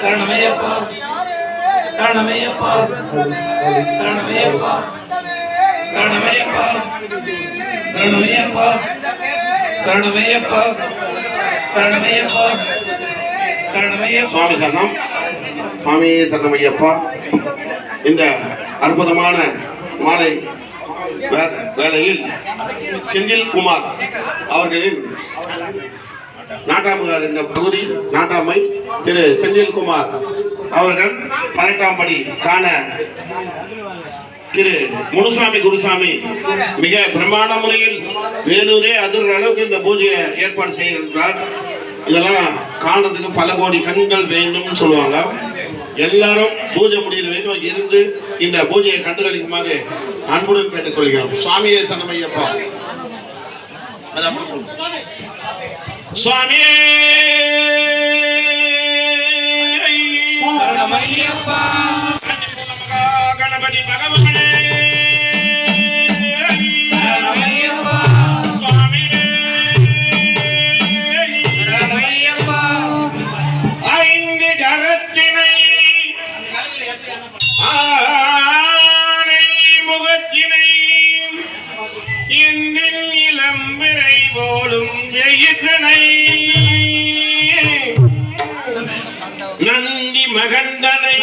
சரணமையப்பா சரணமையப்பா சரணமையப்பா சரணமையப்பா சரணமையப்பா சரணமையப்பா சரணமையப்பா சரணமைய சுவாமி சரணம். சுவாமியே சரணமையப்பா. இந்த அற்புதமான மாலை வேளையில் செந்தில் குமார் அவர்களின் நாட்டாமையார் இந்த பகுதி நாட்டாமை திரு செந்தில் குமார் அவர்கள் 18ஆம் படி காண திரு முனுசாமி குருசாமி மிக பிரமாண்ட முறையில் வேலூரே அதிர்ற அளவுக்கு இந்த பூஜையை ஏற்பாடு செய்கின்றார். இதெல்லாம் காணதுக்கு பல கோடி கண்கள் வேண்டும் சொல்லுவாங்க. எல்லாரும் பூஜை முடிகிற வரைக்கும் இருந்து இந்த பூஜையை கண்டுகளிக்குமாறு அன்புடன் கேட்டுக்கொள்கிறோம். சுவாமியே சரணமையப்பா. சுவாமியே சரணமையப்பா. கணபதி பகவானே சரணமையப்பா. சுவாமியே சரணமையப்பா. ஐந்து கரத்தினை ஆனை முகத்தினை எண்ணின் இளம் விரை போலும் எயிற்றனை நந்தி மகந்தனை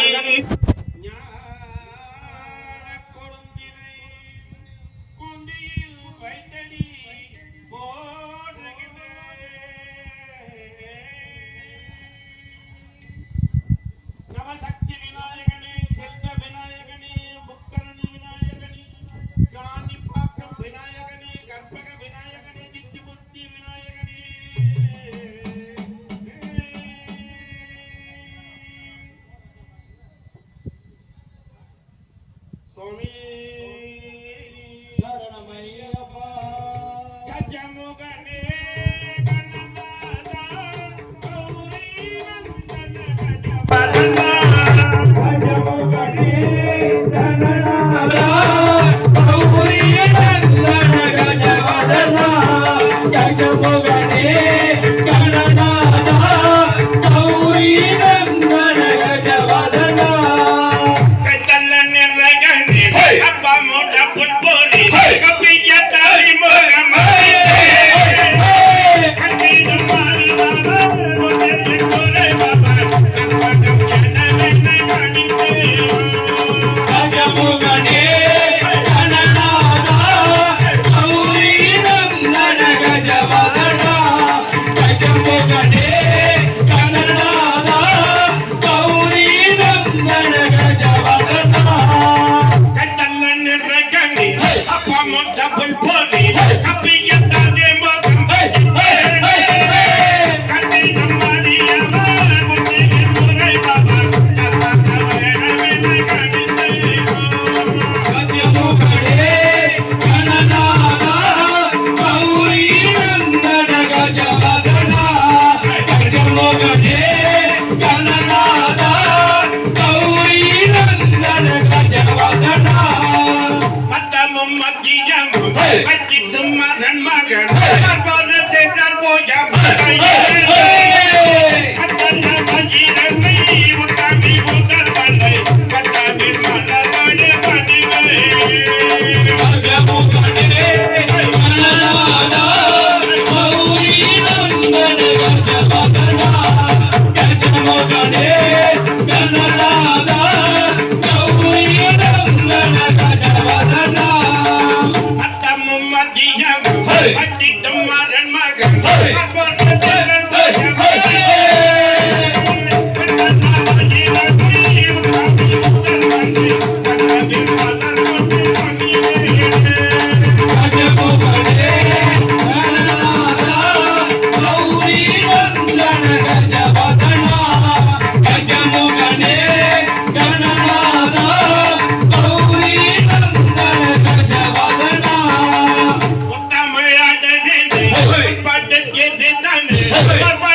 Hey!